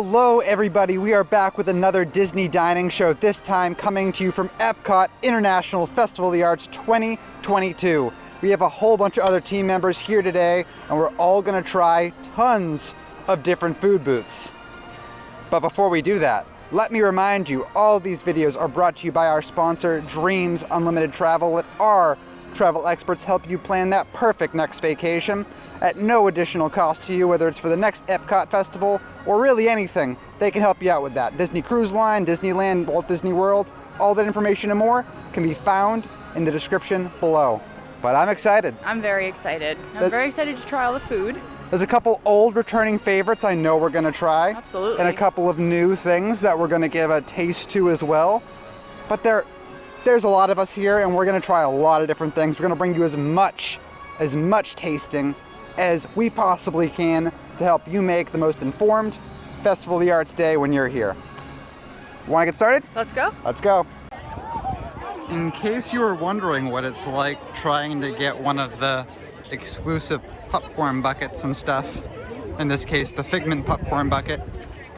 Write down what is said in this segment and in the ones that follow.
Hello everybody, we are back with another Disney dining show, this time coming to you from EPCOT International Festival of the Arts 2022. We have a whole bunch of other team members here today, and we're all gonna try tons of different food booths. But before we do that, let me remind you, all of these videos are brought to you by our sponsor, Dreams Unlimited Travel. Let our travel experts help you plan that perfect next vacation at no additional cost to you, whether it's for the next EPCOT Festival or really anything. They can help you out with that. Disney Cruise Line, Disneyland, Walt Disney World, all that information and more can be found in the description below. But I'm excited. I'm very excited. I'm very excited to try all the food. There's a couple old returning favorites I know we're gonna try. Absolutely. And a couple of new things that we're gonna give a taste to as well. But there's a lot of us here, and we're gonna try a lot of different things. We're gonna bring you as much tasting as we possibly can to help you make the most informed Festival of the Arts day when you're here. Wanna get started? Let's go. Let's go. In case you were wondering what it's like trying to get one of the exclusive popcorn buckets and stuff, in this case the Figment popcorn bucket,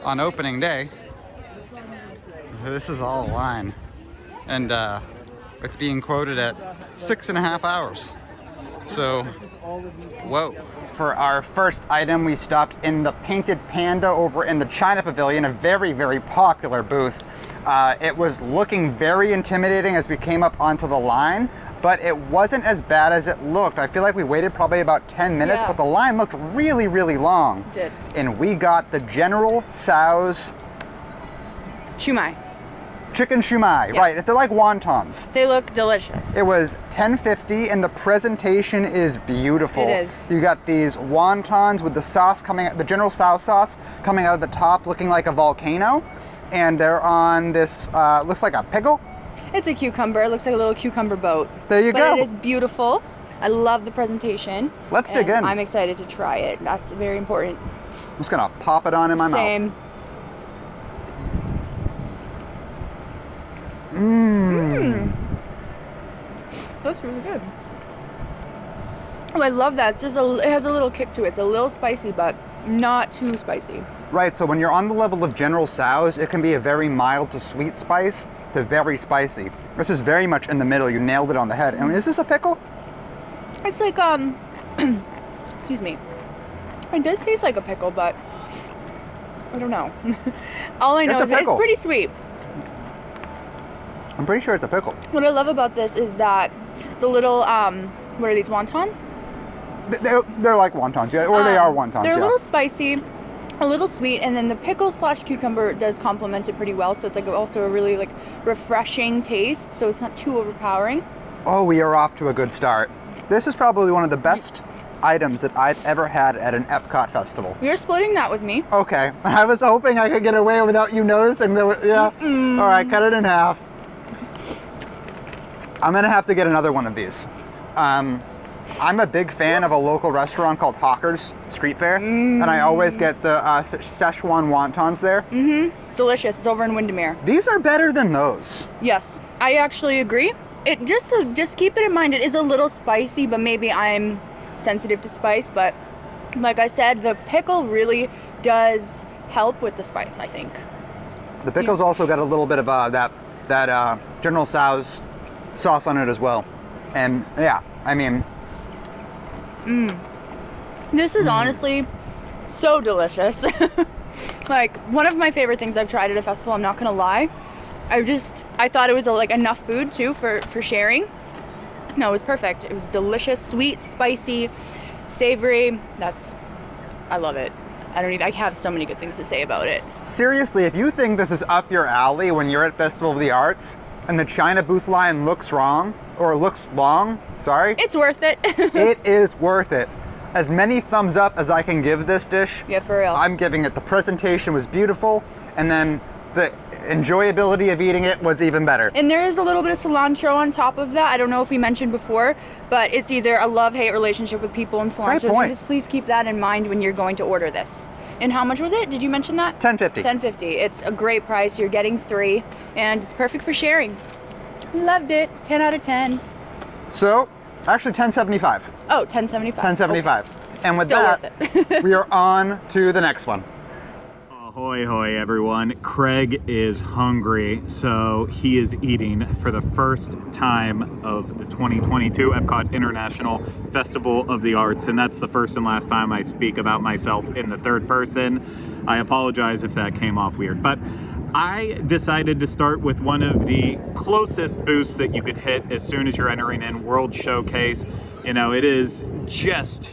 on opening day, this is all a line. And it's being quoted at 6.5 hours. So, whoa. For our first item, we stopped in the Painted Panda over in the China Pavilion, a very, very popular booth. It was looking very intimidating as we came up onto the line, but it wasn't as bad as it looked. I feel like we waited probably about 10 minutes, but the line looked really, really long. It did. And we got the General Tso's Chumai. Chicken Chumai, right? They're like wontons. They look delicious. It was $10.50, and the presentation is beautiful. It is. You got these wontons with the sauce coming out, the General Tso sauce coming out of the top, looking like a volcano, and they're on this looks like a pickle. It's a cucumber. It looks like a little cucumber boat. There you go. But it is beautiful. I love the presentation. Let's dig in. I'm excited to try it. That's very important. I'm just gonna pop it on in my mouth. Same. That's really good. Oh, I love that. It's just it has a little kick to it. It's a little spicy, but not too spicy. Right, so when you're on the level of General Tso's, it can be a very mild to sweet spice to very spicy. This is very much in the middle. You nailed it on the head. And is this a pickle? It's like, excuse me. It does taste like a pickle, but I don't know. All I know is it's pretty sweet. I'm pretty sure it's a pickle. What I love about this is that the little, what are these, wontons? They're like wontons, yeah, or they are wontons, They're a little spicy, a little sweet, and then the pickle / cucumber does complement it pretty well, so it's like also a really like refreshing taste, so it's not too overpowering. Oh, we are off to a good start. This is probably one of the best items that I've ever had at an EPCOT festival. You're splitting that with me. Okay, I was hoping I could get away without you noticing. Yeah. All right, cut it in half. I'm gonna have to get another one of these. I'm a big fan of a local restaurant called Hawker's Street Fair, and I always get the Szechuan wontons there. It's delicious. It's over in Windermere. These are better than those. Yes, I actually agree. It just keep it in mind. It is a little spicy, but maybe I'm sensitive to spice. But like I said, the pickle really does help with the spice, I think. The pickle's also got a little bit of that General Tso's sauce on it as well, and yeah, I mean, this is honestly so delicious. Like one of my favorite things I've tried at a festival. I'm not gonna lie. I thought it was like enough food too for sharing. No, it was perfect. It was delicious, sweet, spicy, savory. I love it. I have so many good things to say about it. Seriously, if you think this is up your alley when you're at Festival of the Arts and the China booth line looks long, sorry. It's worth it. It is worth it. As many thumbs up as I can give this dish, yeah, for real. I'm giving it. The presentation was beautiful, and then the enjoyability of eating it was even better. And there is a little bit of cilantro on top of that. I don't know if we mentioned before, but it's either a love-hate relationship with people and cilantro. So just please keep that in mind when you're going to order this. And how much was it? Did you mention that? $10.50. $10.50. It's a great price. You're getting 3, and it's perfect for sharing. Loved it. 10 out of 10. So, actually $10.75. Oh, $10.75. $10.75. Okay. And with Still that, we are on to the next one. Ahoy hoy everyone. Craig is hungry, so he is eating for the first time of the 2022 EPCOT International Festival of the Arts, and that's the first and last time I speak about myself in the third person. I apologize if that came off weird, but I decided to start with one of the closest booths that you could hit as soon as you're entering in, World Showcase. You know, it is just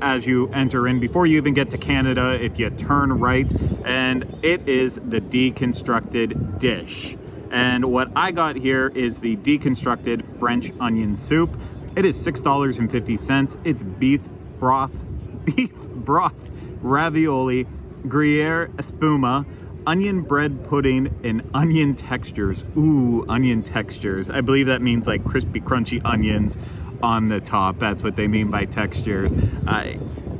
as you enter in, before you even get to Canada, if you turn right, and it is the Deconstructed Dish. And what I got here is the Deconstructed French Onion Soup. It is $6.50. It's beef broth, ravioli, Gruyere espuma, onion bread pudding, and onion textures. Ooh, onion textures. I believe that means like crispy, crunchy onions on the top. That's what they mean by textures.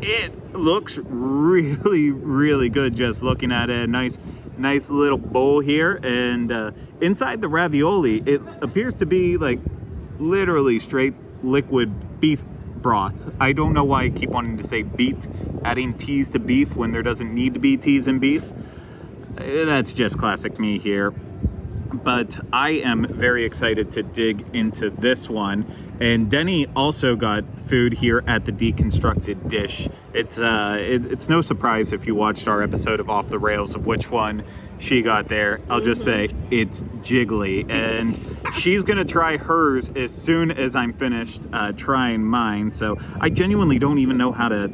It looks really good just looking at it. Nice little bowl here, and inside the ravioli it appears to be like literally straight liquid beef broth. I don't know why I keep wanting to say beet, adding teas to beef when there doesn't need to be teas in beef. That's just classic me here. But I am very excited to dig into this one. And Denny also got food here at the Deconstructed Dish. It's no surprise if you watched our episode of Off the Rails of which one she got there. I'll just say it's jiggly, and she's gonna try hers as soon as I'm finished trying mine. So I genuinely don't even know how to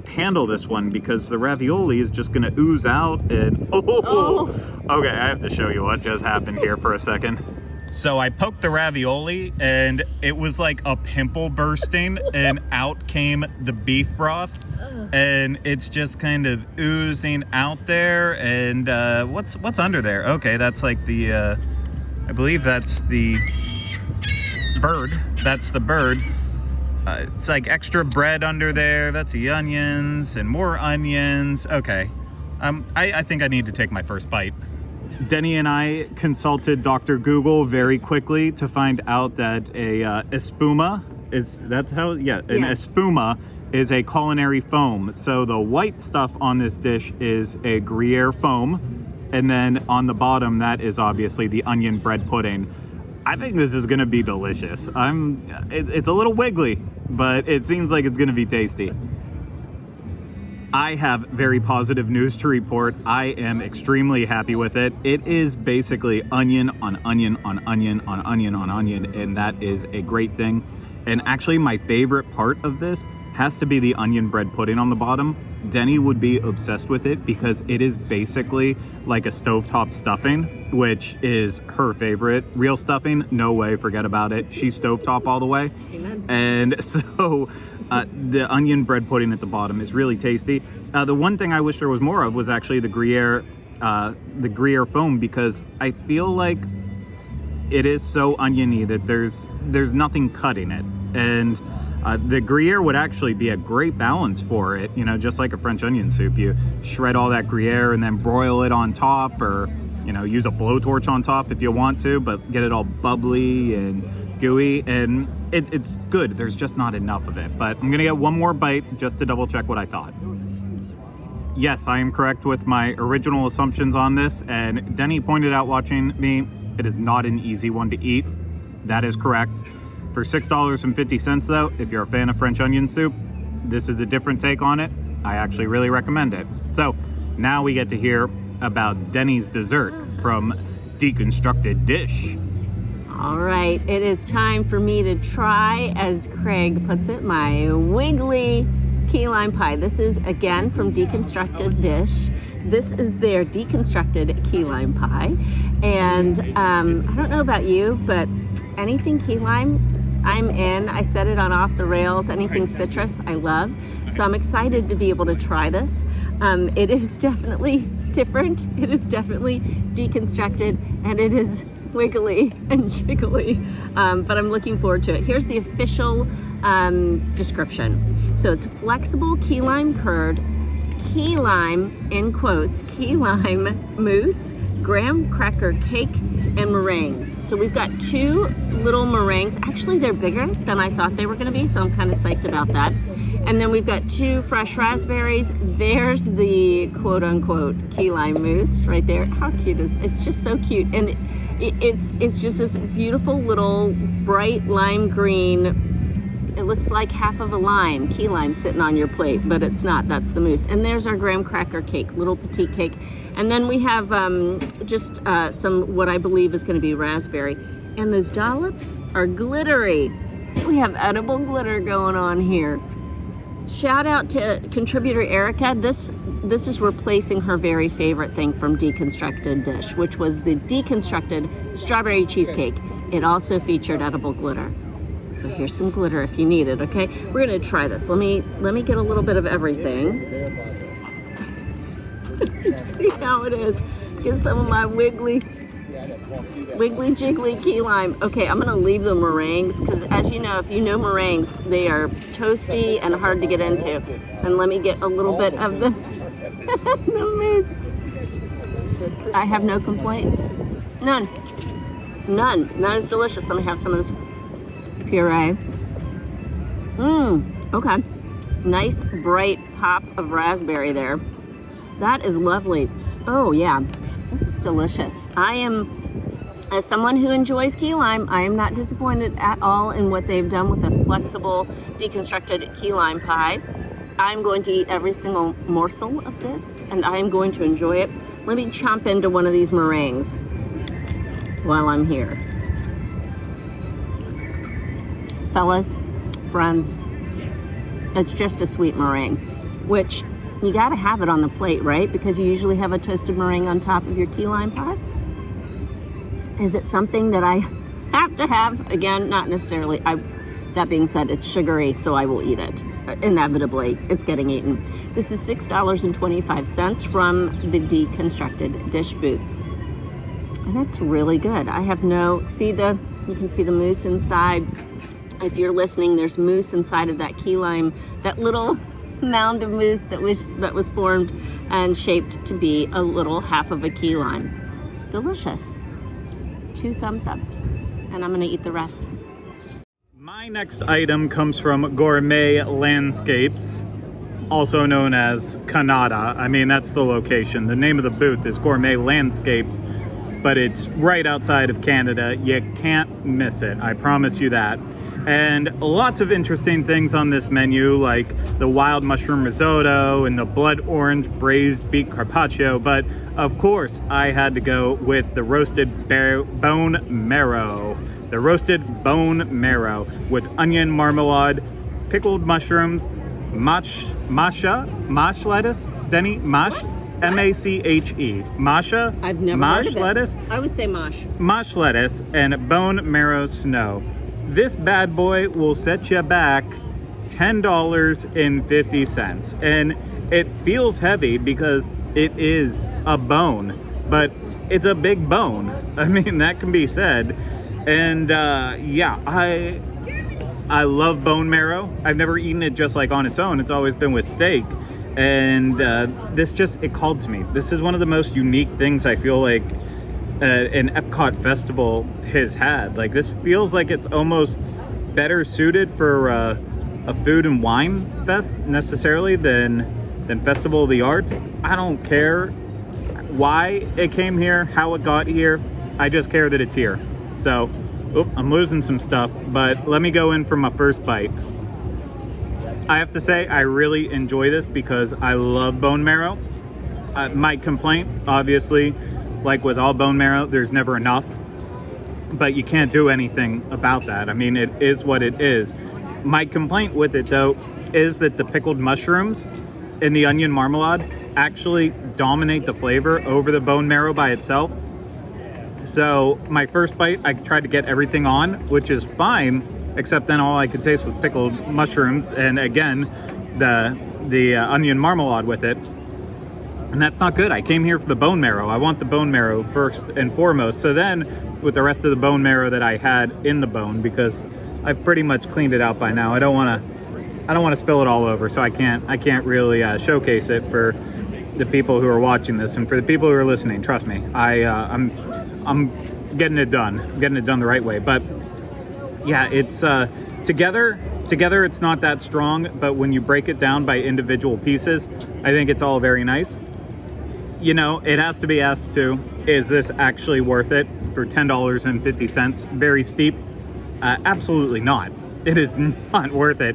handle this one, because the ravioli is just gonna ooze out, and okay, I have to show you what just happened here for a second. So I poked the ravioli and it was like a pimple bursting, and out came the beef broth, and it's just kind of oozing out there. And what's under there? Okay, that's like the I believe that's the bird. That's the bird. It's like extra bread under there. That's the onions and more onions. Okay, I think I need to take my first bite. Denny and I consulted Dr. Google very quickly to find out that a espuma espuma is a culinary foam. So the white stuff on this dish is a Gruyere foam, and then on the bottom that is obviously the onion bread pudding. I think this is gonna be delicious. It's a little wiggly, but it seems like it's gonna be tasty. I have very positive news to report. I am extremely happy with it. It is basically onion on onion on onion on onion on onion, and that is a great thing. And actually my favorite part of this has to be the onion bread pudding on the bottom. Denny would be obsessed with it because it is basically like a stovetop stuffing, which is her favorite. Real stuffing, no way, forget about it. She's stovetop all the way. Amen. And so the onion bread pudding at the bottom is really tasty. The one thing I wish there was more of was actually the Gruyere foam, because I feel like it is so oniony that there's nothing cutting it. And the Gruyere would actually be a great balance for it, you know, just like a French onion soup. You shred all that Gruyere and then broil it on top, or, you know, use a blowtorch on top if you want to, but get it all bubbly and gooey, and it's good. There's just not enough of it. But I'm gonna get one more bite just to double check what I thought. Yes, I am correct with my original assumptions on this, and Denny pointed out watching me, it is not an easy one to eat. That is correct. For $6.50 though, if you're a fan of French onion soup, this is a different take on it. I actually really recommend it. So now we get to hear about Denny's dessert from Deconstructed Dish. All right, it is time for me to try, as Craig puts it, my wiggly key lime pie. This is again from Deconstructed Dish. This is their deconstructed key lime pie. And I don't know about you, but anything key lime, I'm in. I said it on Off the Rails. Anything citrus, I love. So I'm excited to be able to try this. It is definitely different. It is definitely deconstructed, and it is wiggly and jiggly, but I'm looking forward to it. Here's the official description. So it's flexible key lime curd, key lime, in quotes, key lime mousse, graham cracker cake, and meringues. So we've got two little meringues. Actually, they're bigger than I thought they were gonna be, so I'm kind of psyched about that. And then we've got 2 fresh raspberries. There's the quote-unquote key lime mousse right there. How cute is it? It's just so cute. And it's just this beautiful little bright lime green. It looks like half of a lime, key lime, sitting on your plate, but it's not. That's the mousse. And there's our graham cracker cake, little petite cake. And then we have just some, what I believe is going to be raspberry. And those dollops are glittery. We have edible glitter going on here. Shout out to contributor Erica. This is replacing her very favorite thing from Deconstructed Dish, which was the deconstructed strawberry cheesecake. It also featured edible glitter. So here's some glitter if you need it, okay? We're gonna try this. Let me get a little bit of everything. See how it is. Get some of my wiggly jiggly key lime. Okay, I'm gonna leave the meringues because, as you know, if you know meringues, they are toasty and hard to get into. And let me get a little bit of the, the mousse. I have no complaints. None. That is delicious. Let me have some of this puree. Okay. Nice bright pop of raspberry there. That is lovely. Oh yeah, this is delicious. As someone who enjoys key lime, I am not disappointed at all in what they've done with a flexible deconstructed key lime pie. I'm going to eat every single morsel of this, and I am going to enjoy it. Let me chomp into one of these meringues while I'm here. Fellas, friends, it's just a sweet meringue, which you gotta have it on the plate, right? Because you usually have a toasted meringue on top of your key lime pie. Is it something that I have to have? Again, not necessarily. That being said, it's sugary, so I will eat it. Inevitably, it's getting eaten. This is $6.25 from the Deconstructed Dish booth. And it's really good. I have no, you can see the mousse inside. If you're listening, there's mousse inside of that key lime, that little mound of mousse that was formed and shaped to be a little half of a key lime. Delicious. 2 thumbs up, and I'm gonna eat the rest. My next item comes from Gourmet Landscapes, also known as Canada. I mean, that's the location. The name of the booth is Gourmet Landscapes, but it's right outside of Canada. You can't miss it, I promise you that. And lots of interesting things on this menu, like the wild mushroom risotto and the blood orange braised beet carpaccio. But of course, I had to go with the roasted bone marrow. The roasted bone marrow with onion marmalade, pickled mushrooms, mash lettuce, Denny, mash, M-A-C-H-E, masha. I've never heard of it. Lettuce. I would say mosh. Mosh lettuce and bone marrow snow. This bad boy will set you back $10.50. And it feels heavy because it is a bone, but it's a big bone. I mean, that can be said. And yeah, I love bone marrow. I've never eaten it just like on its own. It's always been with steak. And it called to me. This is one of the most unique things I feel like an EPCOT festival has had. Like, this feels like it's almost better suited for a food and wine fest necessarily than Festival of the Arts. I don't care why it came here, how it got here. I just care that it's here. So, I'm losing some stuff, but let me go in for my first bite. I have to say, I really enjoy this because I love bone marrow. My complaint, obviously, like with all bone marrow, there's never enough, but you can't do anything about that. I mean, it is what it is. My complaint with it, though, is that the pickled mushrooms and the onion marmalade actually dominate the flavor over the bone marrow by itself. So my first bite, I tried to get everything on, which is fine, except then all I could taste was pickled mushrooms and, again, the onion marmalade with it. And that's not good. I came here for the bone marrow. I want the bone marrow first and foremost. So then, with the rest of the bone marrow that I had in the bone, because I've pretty much cleaned it out by now. I don't want to spill it all over, so I can't really showcase it for the people who are watching this and for the people who are listening. Trust me, I'm getting it done. I'm getting it done the right way. But yeah, it's together Together, it's not that strong, but when you break it down by individual pieces, I think it's all very nice. You know, it has to be asked too, is this actually worth it for $10.50? Very steep. Absolutely not. It is not worth it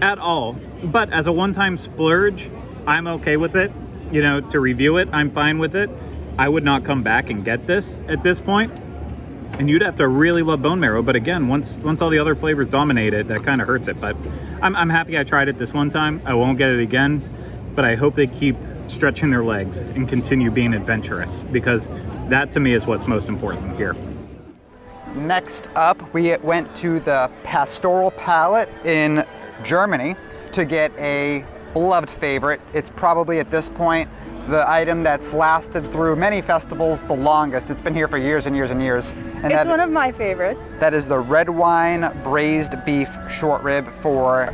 at all. But as a one-time splurge, I'm okay with it. You know, to review it, I'm fine with it. I would not come back and get this at this point. And you'd have to really love bone marrow. But again, once all the other flavors dominate it, that kind of hurts it. But I'm happy I tried it this one time. I won't get it again. But I hope they keep stretching their legs and continue being adventurous, because that to me is what's most important here. Next up, we went to the Pastoral Palette in Germany to get a beloved favorite. It's probably at this point the item that's lasted through many festivals the longest. It's been here for years and years and years. And It's one of my favorites. that is the red wine braised beef short rib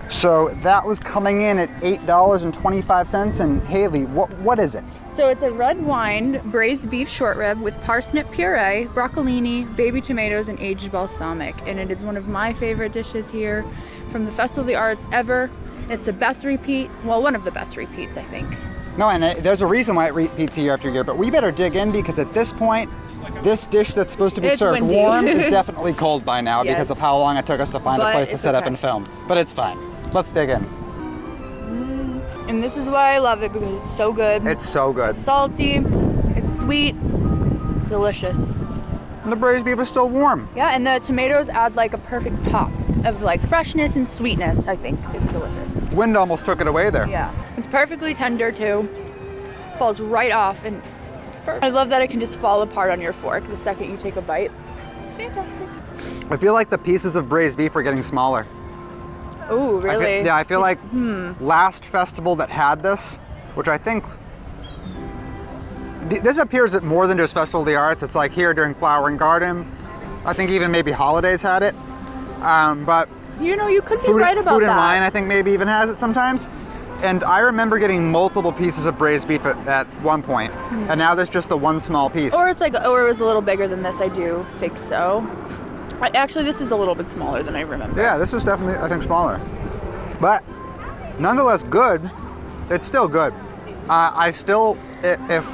so that was coming in at $8.25. And Haley, what is it? So it's a red wine braised beef short rib with parsnip puree, broccolini, baby tomatoes, and aged balsamic. And it is one of my favorite dishes here from the Festival of the Arts ever. It's the best repeat, well, one of the best repeats, I think. No, and there's a reason why it repeats year after year, but we better dig in, because at this point, this dish that's supposed to be It's served windy. warm is definitely cold by now Yes. because of how long it took us to find a But place to it's set up okay. and film. But it's fine. Let's dig in. And this is why I love it, because it's so good. It's so good. Salty, it's sweet, delicious. And the braised beef is still warm. Yeah, and the tomatoes add like a perfect pop of like freshness and sweetness, I think. It's delicious. Wind almost took it away there. Yeah, it's perfectly tender too. Falls right off, and it's perfect. I love that it can just fall apart on your fork the second you take a bite. It's fantastic. I feel like the pieces of braised beef are getting smaller. Oh, really? I feel like last festival that had this, which I think, this appears at more than just Festival of the Arts. It's like here during Flower and Garden. I think even maybe Holidays had it. But You know, you could be right about Food that. and Wine, I think maybe even has it sometimes. And I remember getting multiple pieces of braised beef at one point, and now there's just the one small piece. Or it's like, or it was a little bigger than this. I do think so. Actually, this is a little bit smaller than I remember. Yeah, this is definitely, I think, smaller. But nonetheless good. It's still good. If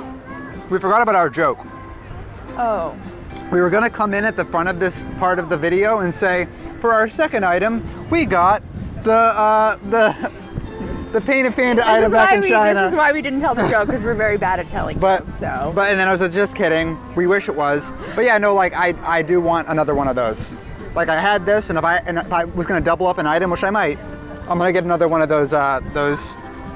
we forgot about our joke. Oh. We were gonna come in at the front of this part of the video and say, for our second item, we got the painted panda item back in China. This is why we didn't tell the joke, because we're very bad at telling But jokes, so. and then I was just kidding. We wish it was. But yeah, no, like I do want another one of those. Like I had this, and if I was gonna double up an item, which I might, I'm gonna get another one of those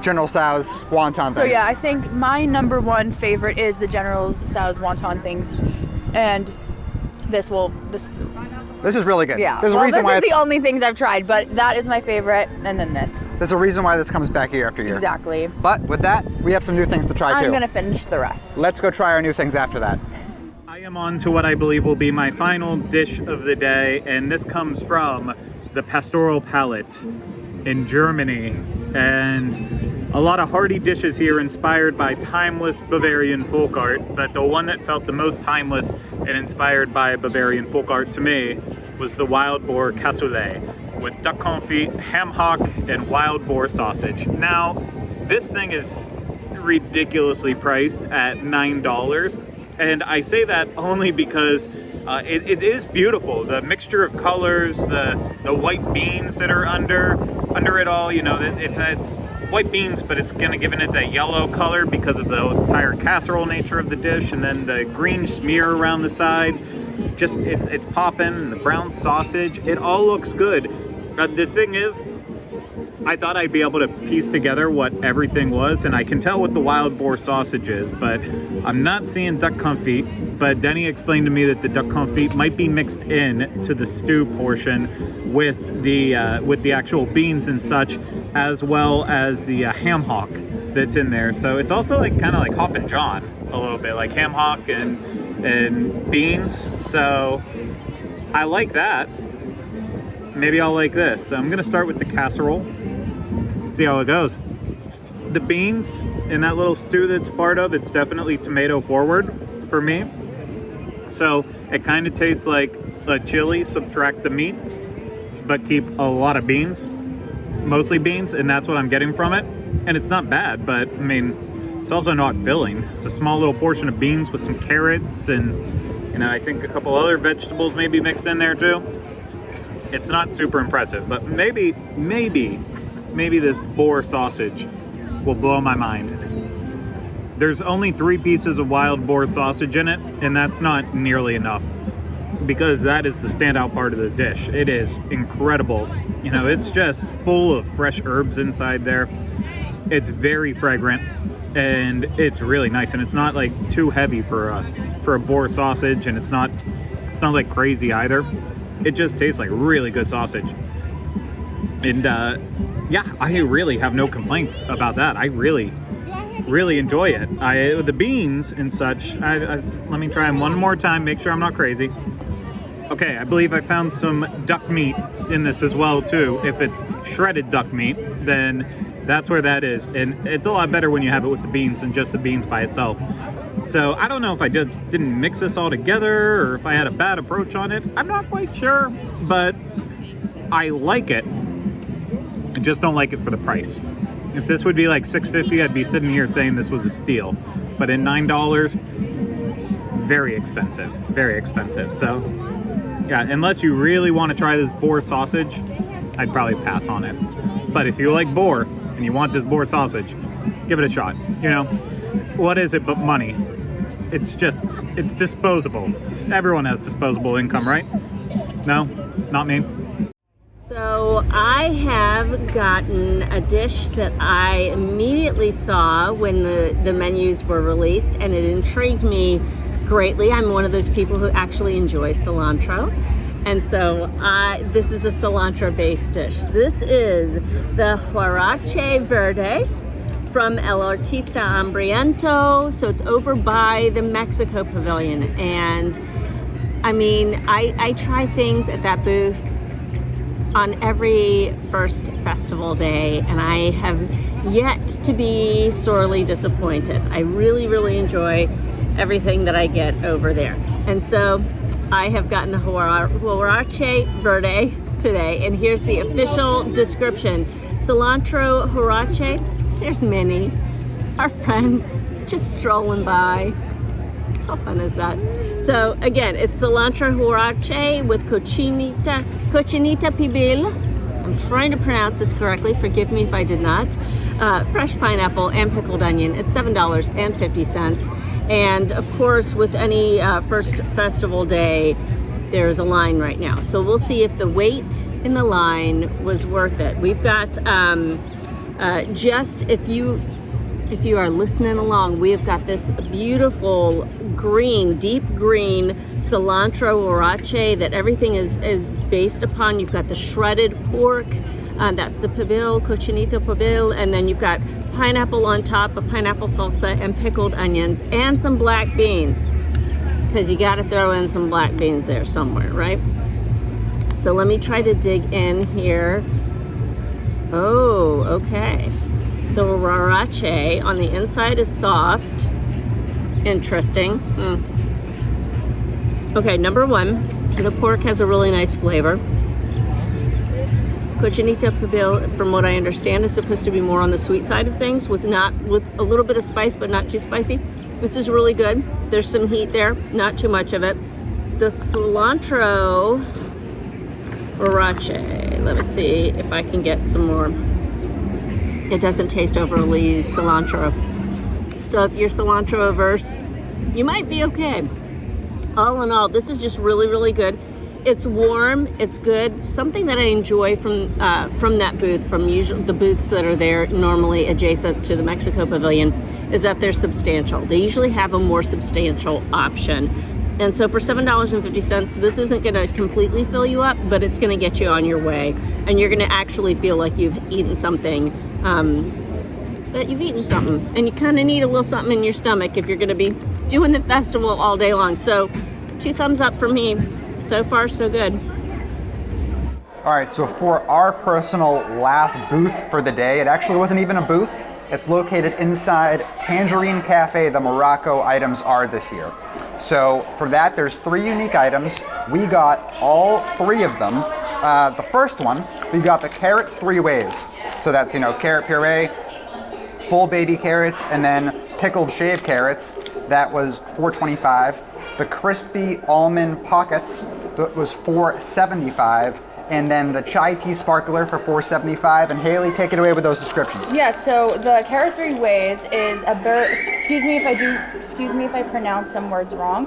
General Tso's wonton things. So yeah, I think my number one favorite is the General Tso's wonton things, and this is really good. yeah. There's a well, reason why this is it's, the only things I've tried, but that is my favorite, and then this. there's a reason why this comes back year after year. Exactly. But with that, we have some new things to try too. I'm gonna finish the rest. Let's go try our new things after that. I am on to what I believe will be my final dish of the day, and this comes from the Pastoral Palette in Germany. And a lot of hearty dishes here inspired by timeless Bavarian folk art, but the one that felt the most timeless and inspired by Bavarian folk art to me was the wild boar cassoulet with duck confit, ham hock, and wild boar sausage. Now, this thing is ridiculously priced at $9, and I say that only because it is beautiful. The mixture of colors, the white beans that are under it all, you know, it's white beans, but it's gonna give it that yellow color because of the entire casserole nature of the dish, and then the green smear around the side. Just it's popping, and the brown sausage. It all looks good. The thing is, I thought I'd be able to piece together what everything was, and I can tell what the wild boar sausage is, but I'm not seeing duck confit. But Denny explained to me that the duck confit might be mixed in to the stew portion with the actual beans and such, as well as the ham hock that's in there. So it's also like kind of like Hoppin' John a little bit, like ham hock and beans. So I like that. Maybe I'll like this. So I'm gonna start with the casserole. See how it goes. The beans in that little stew that's part of, it's definitely tomato forward for me. So it kind of tastes like a chili, subtract the meat, but keep a lot of beans. mostly beans, and that's what I'm getting from it. And it's not bad, but I mean, it's also not filling. It's a small little portion of beans with some carrots and, you know, I think a couple other vegetables maybe mixed in there too. It's not super impressive, but maybe this boar sausage will blow my mind. There's only 3 pieces of wild boar sausage in it, and that's not nearly enough, because that is the standout part of the dish. It is incredible. You know, it's just full of fresh herbs inside there. It's very fragrant, and it's really nice, and it's not like too heavy for a boar sausage, and it's not like crazy either. It just tastes like really good sausage. And yeah, I really have no complaints about that. I really enjoy it. The beans and such, let me try them one more time, make sure I'm not crazy. Okay, I believe I found some duck meat in this as well too. If it's shredded duck meat, then that's where that is. And it's a lot better when you have it with the beans than just the beans by itself. So I don't know if I just didn't mix this all together or if I had a bad approach on it. I'm not quite sure, but I like it. I just don't like it for the price. If this would be like $6.50, I'd be sitting here saying this was a steal. But at $9, very expensive, very expensive. So yeah, unless you really want to try this boar sausage, I'd probably pass on it. But if you like boar and you want this boar sausage, give it a shot. You know, what is it but money? It's disposable. Everyone has disposable income, right? No, not me. So I have gotten a dish that I immediately saw when the menus were released, and it intrigued me greatly. I'm one of those people who actually enjoy cilantro. And so this is a cilantro-based dish. This is the Horace Verde from El Artista Hambriento. So it's over by the Mexico Pavilion. And I mean, I try things at that booth on every first festival day, and I have yet to be sorely disappointed. I really enjoy everything that I get over there. And so I have gotten the Horace Verde today, and here's the official description. Cilantro Horace, there's Minnie, our friends, just strolling by. How fun is that? So again, it's cilantro Horace with cochinita pibil. I'm trying to pronounce this correctly, forgive me if I did not. Fresh pineapple and pickled onion. It's $7.50. And of course, with any first festival day, there's a line right now. So we'll see if the wait in the line was worth it. We've got, just if you are listening along, we have got this beautiful green, deep green cilantro Horace that everything is based upon. You've got the shredded pork, that's the pibil, cochinito pibil, and then you've got pineapple on top, a pineapple salsa, and pickled onions, and some black beans, because you got to throw in some black beans there somewhere, right? So let me try to dig in here. Oh, okay. The Horace on the inside is soft. Interesting. Okay, number one, the pork has a really nice flavor. Cochinita pibil, from what I understand, is supposed to be more on the sweet side of things, with a little bit of spice, but not too spicy. This is really good. There's some heat there, not too much of it. The cilantro Horace, let me see if I can get some more. It doesn't taste overly cilantro. So if you're cilantro averse, you might be okay. All in all, this is just really good. It's warm, it's good. Something that I enjoy from that booth, from usually the booths that are there normally adjacent to the Mexico Pavilion, is that they're substantial. They usually have a more substantial option. And so for $7.50, this isn't gonna completely fill you up, but it's gonna get you on your way. And you're gonna actually feel like you've eaten something, that you've eaten something. And you kinda need a little something in your stomach if you're gonna be doing the festival all day long. So 2 thumbs up for me. So far, so good. All right, so for our personal last booth for the day, it actually wasn't even a booth. It's located inside Tangerine Cafe. The Morocco items are this year. So for that, there's 3 unique items. We got all 3 of them The first one, we got the carrots 3 ways. So that's, you know, carrot puree, full baby carrots, and then pickled shaved carrots. That was $4.25. The crispy almond pockets, that was $4.75. And then the chai tea sparkler for $4.75. And Haley, take it away with those descriptions. Yeah, so the carrot 3 ways is excuse me if I pronounce some words wrong.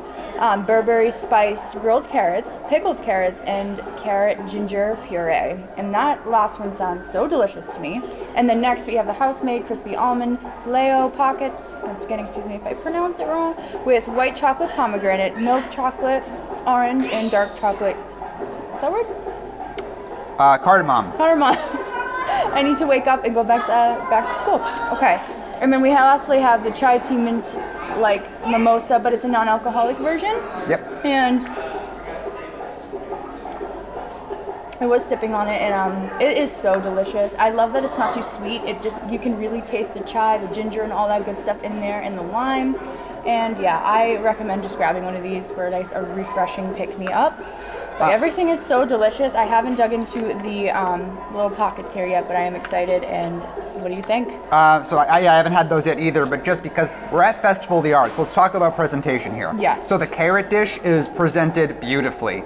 Burberry spiced grilled carrots, pickled carrots, and carrot ginger puree. And that last one sounds so delicious to me. And then next we have the house-made crispy almond Leo pockets. Once again, excuse me if I pronounce it wrong. With white chocolate pomegranate, milk chocolate, orange, and dark chocolate. Is that word? Cardamom. I need to wake up and go back to school. Okay. And then we lastly have the chai tea mint like mimosa, but it's a non-alcoholic version. Yep. And I was sipping on it, and it is so delicious. I love that it's not too sweet. You can really taste the chai, the ginger, and all that good stuff in there, and the lime. And yeah, I recommend just grabbing one of these for a refreshing pick-me-up. But everything is so delicious. I haven't dug into the little pockets here yet, but I am excited. And what do you think? So I haven't had those yet either, but just because we're at Festival of the Arts, let's talk about presentation here. Yes. So the carrot dish is presented beautifully.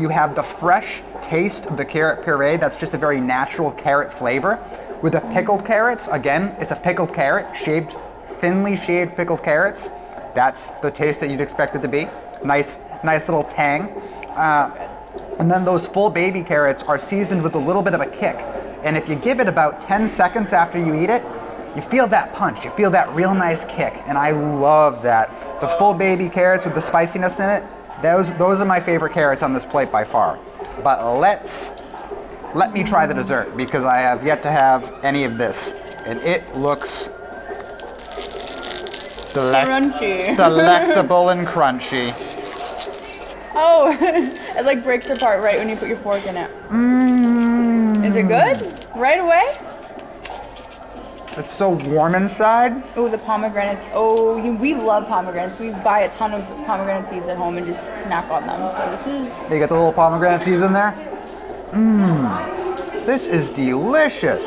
You have the fresh taste of the carrot puree. That's just a very natural carrot flavor. With the pickled carrots, again, it's a pickled carrot, thinly shaved pickled carrots. That's the taste that you'd expect it to be. Nice little tang. And then those full baby carrots are seasoned with a little bit of a kick. And if you give it about 10 seconds after you eat it, you feel that punch. You feel that real nice kick. And I love that. The full baby carrots with the spiciness in it, those are my favorite carrots on this plate by far. But let me try the dessert, because I have yet to have any of this. And it looks crunchy. Delectable and crunchy. Oh, it like breaks apart right when you put your fork in it. Is it good? Right away? It's so warm inside. Oh, the pomegranates. Oh, we love pomegranates. We buy a ton of pomegranate seeds at home and just snack on them. So this is... They got the little pomegranate seeds in there. This is delicious.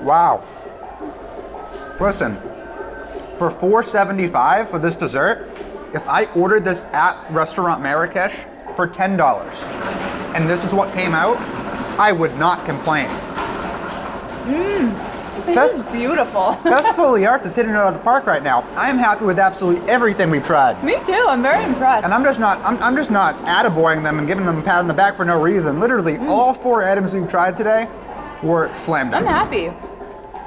Wow. Listen, for $4.75 for this dessert, if I ordered this at Restaurant Marrakesh for $10, and this is what came out, I would not complain. This is beautiful. Festival of the Arts is hitting it out of the park right now. I'm happy with absolutely everything we've tried. Me too. I'm very impressed. And I'm just not attaboying them and giving them a pat on the back for no reason. Literally, all 4 items we've tried today were slam dunks. I'm happy.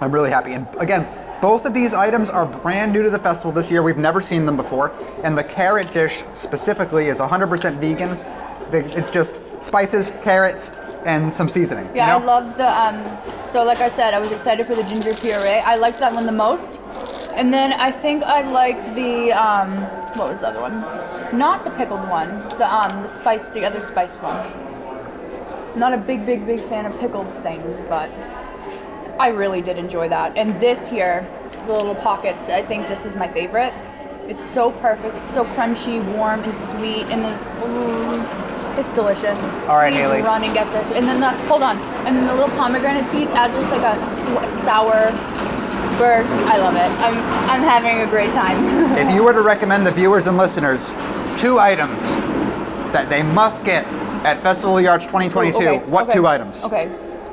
I'm really happy. And again, both of these items are brand new to the festival this year. We've never seen them before. And the carrot dish specifically is 100% vegan. It's just spices, carrots, and some seasoning. Yeah, you know? I love the, so like I said, I was excited for the ginger puree. I liked that one the most. And then I think I liked the, what was the other one? Not the pickled one, the other spiced one. Not a big fan of pickled things, but I really did enjoy that. And this here, the little pockets, I think this is my favorite. It's so perfect, it's so crunchy, warm, and sweet, and then, it's delicious. All right, Please Haley. run and get this. And then and then the little pomegranate seeds adds just like a sour burst. I love it. I'm having a great time. If you were to recommend the viewers and listeners 2 items that they must get at Festival of the Arts 2022, what 2 items? Okay.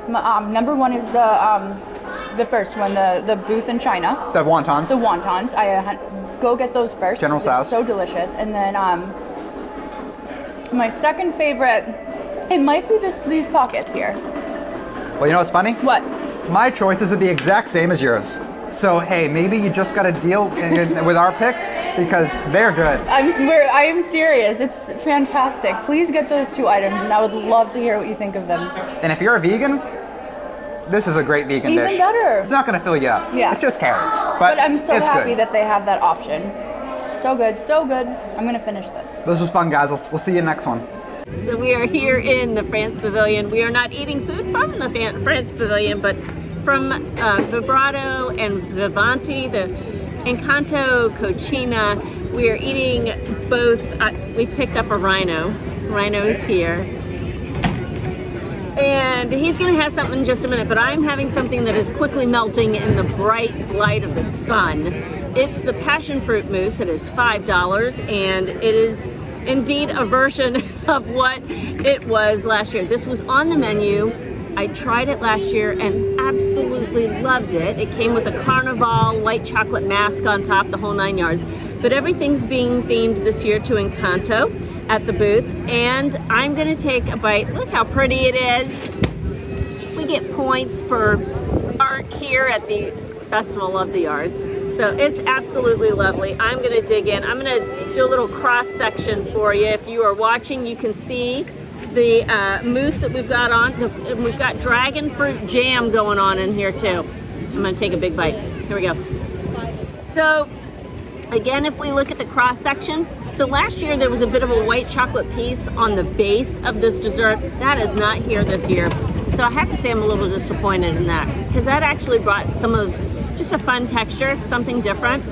Number 1 is the first one, the booth in China. The wontons. The wontons. Go get those first. General They're Tso's. so delicious. And then my second favorite, it might be these pockets here. Well, you know what's funny? What? My choices are the exact same as yours. So hey, maybe you just got to deal with our picks because they're good. I am serious. It's fantastic. Please get those 2 items, and I would love to hear what you think of them. And if you're a vegan, this is a great vegan dish. Even better. It's not going to fill you up. Yeah. It's just carrots. But I'm so it's happy good. that they have that option. So good, so good. I'm gonna finish this. This was fun, guys. We'll see you next one. So we are here in the France Pavilion. We are not eating food from the France Pavilion, but from Vibrato and Vivanti, the Encanto Cucina. We are eating both. We've picked up a rhino. Rhino is here. And he's gonna have something in just a minute, but I'm having something that is quickly melting in the bright light of the sun. It's the passion fruit mousse. It is $5, and it is indeed a version of what it was last year. This was on the menu. I tried it last year and absolutely loved it. It came with a carnival white chocolate mask on top, the whole 9 yards. But everything's being themed this year to Encanto at the booth. And I'm gonna take a bite. Look how pretty it is. We get points for art here at the Festival of the Arts. So it's absolutely lovely. I'm gonna dig in. I'm gonna do a little cross section for you. If you are watching, you can see the mousse that we've got on. We've got dragon fruit jam going on in here too. I'm gonna take a big bite. Here we go. So again, if we look at the cross section, so last year there was a bit of a white chocolate piece on the base of this dessert. That is not here this year. So I have to say I'm a little disappointed in that, because that actually brought some of just a fun texture, something different,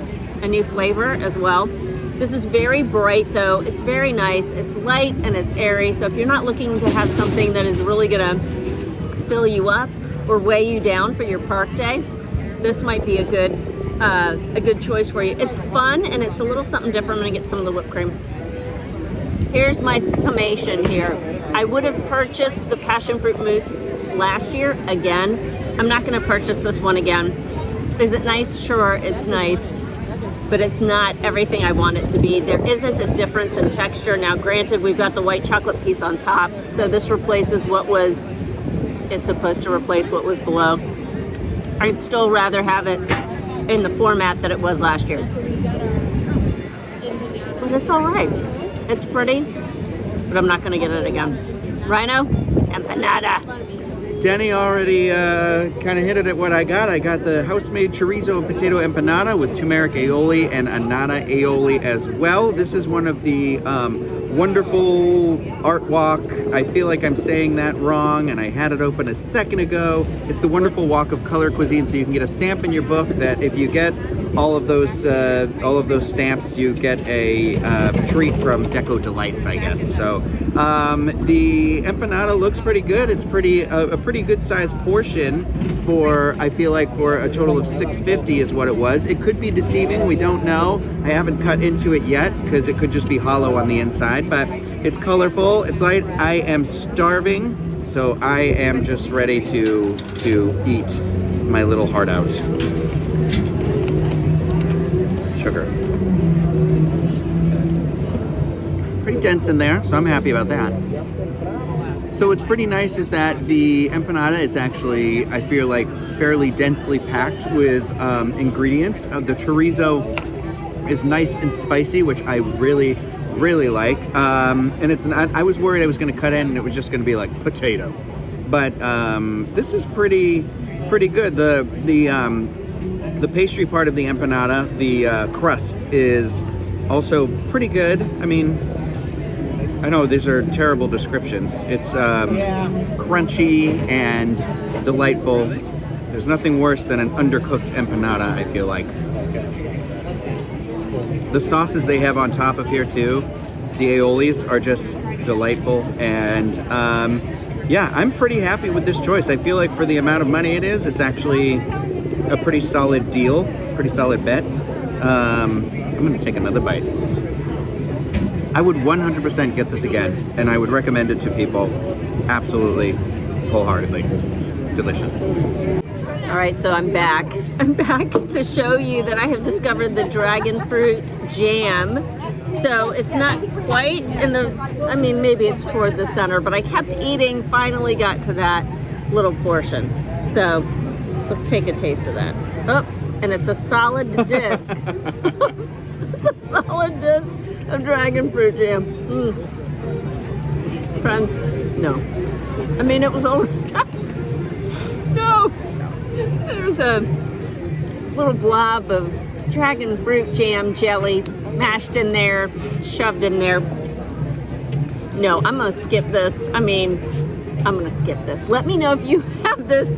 a new flavor as well. This is very bright though. It's very nice. It's light and it's airy. So if you're not looking to have something that is really gonna fill you up or weigh you down for your park day, this might be a good choice for you. It's fun and it's a little something different. I'm gonna get some of the whipped cream. Here's my summation here. I would have purchased the passion fruit mousse last year again. I'm not gonna purchase this one again. Is it nice? Sure, it's nice. But it's not everything I want it to be. There isn't a difference in texture. Now, granted, we've got the white chocolate piece on top, so this replaces is supposed to replace what was below. I'd still rather have it in the format that it was last year. But it's all right. It's pretty, but I'm not gonna get it again. Rhino, empanada. Denny already kind of hinted at what I got. I got the house-made chorizo and potato empanada with turmeric aioli and annata aioli as well. This is one of the wonderful art walk. I feel like I'm saying that wrong, and I had it open a second ago. It's the wonderful walk of color cuisine, so you can get a stamp in your book that if you get all of those stamps, you get a treat from Deco Delights, I guess. So the empanada looks pretty good. It's a pretty good sized portion for, I feel like, for a total of $6.50 is what it was. It could be deceiving, we don't know. I haven't cut into it yet because it could just be hollow on the inside, but it's colorful, it's light. I am starving, so I am just ready to eat my little heart out. Sugar. Pretty dense in there, so I'm happy about that. So what's pretty nice is that the empanada is actually, I feel like, fairly densely packed with ingredients. The chorizo is nice and spicy, which I really like. And I was worried I was going to cut in and it was just going to be like potato, but this is pretty good. The pastry part of the empanada, the crust, is also pretty good. I mean, I know these are terrible descriptions. It's crunchy and delightful. There's nothing worse than an undercooked empanada, I feel like. The sauces they have on top of here too, the aiolis, are just delightful. And yeah, I'm pretty happy with this choice. I feel like for the amount of money it is, it's actually a pretty solid deal, pretty solid bet. I'm gonna take another bite. I would 100% get this again, and I would recommend it to people absolutely, wholeheartedly. Delicious. All right, so I'm back. I'm back to show you that I have discovered the dragon fruit jam. So it's not quite in the, I mean, maybe it's toward the center, but I kept eating, finally got to that little portion. So let's take a taste of that. Oh, and it's a solid disc. It's a solid disc of dragon fruit jam. Friends, no. I mean, it was all, no. There's a little blob of dragon fruit jam jelly mashed in there, shoved in there. No, I'm gonna skip this. I mean, I'm gonna skip this. Let me know if you have this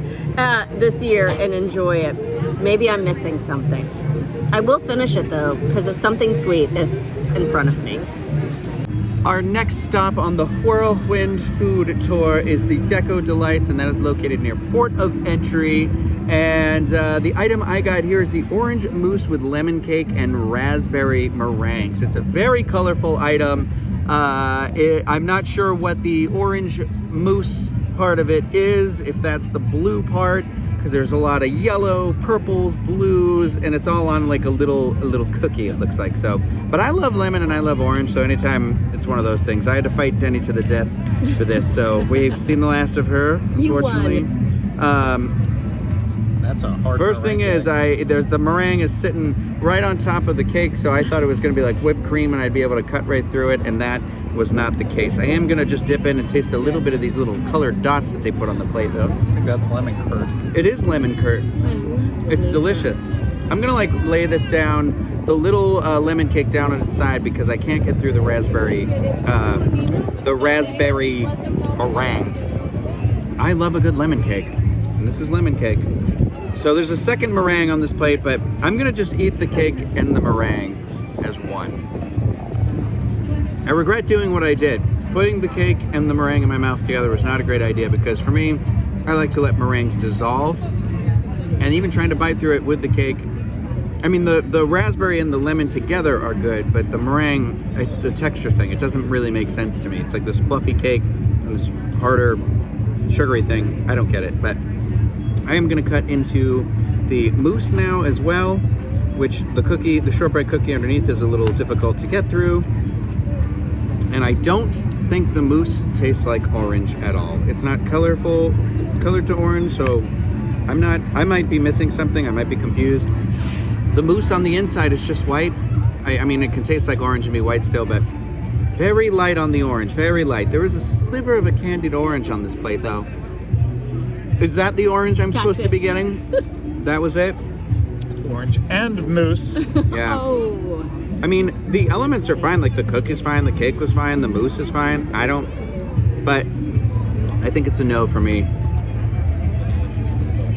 this year and enjoy it. Maybe I'm missing something. I will finish it though, because it's something sweet. It's in front of me. Our next stop on the Whirlwind Food Tour is the Deco Delights, and that is located near Port of Entry. And the item I got here is the orange mousse with lemon cake and raspberry meringues. It's a very colorful item. I'm not sure what the orange mousse part of it is, if that's the blue part, because there's a lot of yellow, purples, blues, and it's all on like a little cookie, it looks like. So, but I love lemon and I love orange, so anytime it's one of those things. I had to fight Denny to the death for this, so we've seen the last of her, unfortunately. That's a hard First thing is, there's the meringue is sitting right on top of the cake, so I thought it was going to be like whipped cream and I'd be able to cut right through it, and that was not the case. I am going to just dip in and taste a little bit of these little colored dots that they put on the plate, though. I think that's lemon curd. It is lemon curd. It's delicious. I'm going to like lay this down, the little lemon cake down on its side, because I can't get through the raspberry meringue. I love a good lemon cake, and this is lemon cake. So there's a second meringue on this plate, but I'm gonna just eat the cake and the meringue as one. I regret doing what I did. Putting the cake and the meringue in my mouth together was not a great idea, because for me, I like to let meringues dissolve, and even trying to bite through it with the cake. I mean, the raspberry and the lemon together are good, but the meringue, it's a texture thing. It doesn't really make sense to me. It's like this fluffy cake and this harder, sugary thing. I don't get it, but I am gonna cut into the mousse now as well, which the shortbread cookie underneath is a little difficult to get through. And I don't think the mousse tastes like orange at all. It's not colored to orange, so I might be missing something, I might be confused. The mousse on the inside is just white. I mean, it can taste like orange and be white still, but very light on the orange, very light. There is a sliver of a candied orange on this plate though. Is that the orange I'm supposed to be getting? That was it? Orange and mousse. Yeah. Oh. I mean, the elements are fine. Like the cookie's fine, the cake was fine, the mousse is fine. But I think it's a no for me.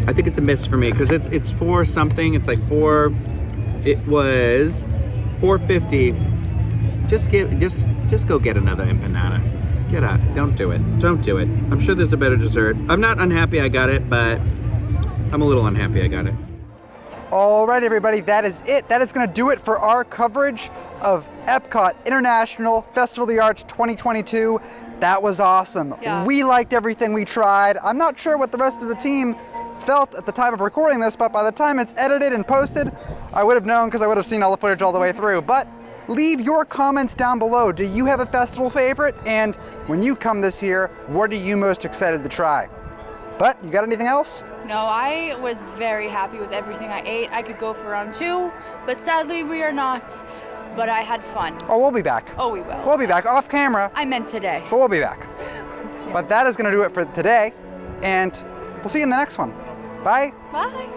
I think it's a miss for me, because it's for something. It's like it was $4.50. Just go get another empanada. Get out. Don't do it. Don't do it. I'm sure there's a better dessert. I'm not unhappy I got it, but I'm a little unhappy I got it. All right, everybody, that is it. That is going to do it for our coverage of EPCOT International Festival of the Arts 2022. That was awesome. Yeah. We liked everything we tried. I'm not sure what the rest of the team felt at the time of recording this, but by the time it's edited and posted, I would have known, because I would have seen all the footage all the way through. But leave your comments down below. Do you have a festival favorite? And when you come this year, what are you most excited to try? But you got anything else? No, I was very happy with everything I ate. I could go for round 2, but sadly we are not. But I had fun. Oh, we'll be back. Oh, we will. We'll be back off camera, I meant today. but we'll be back. But that is going to do it for today, and we'll see you in the next one. Bye. Bye.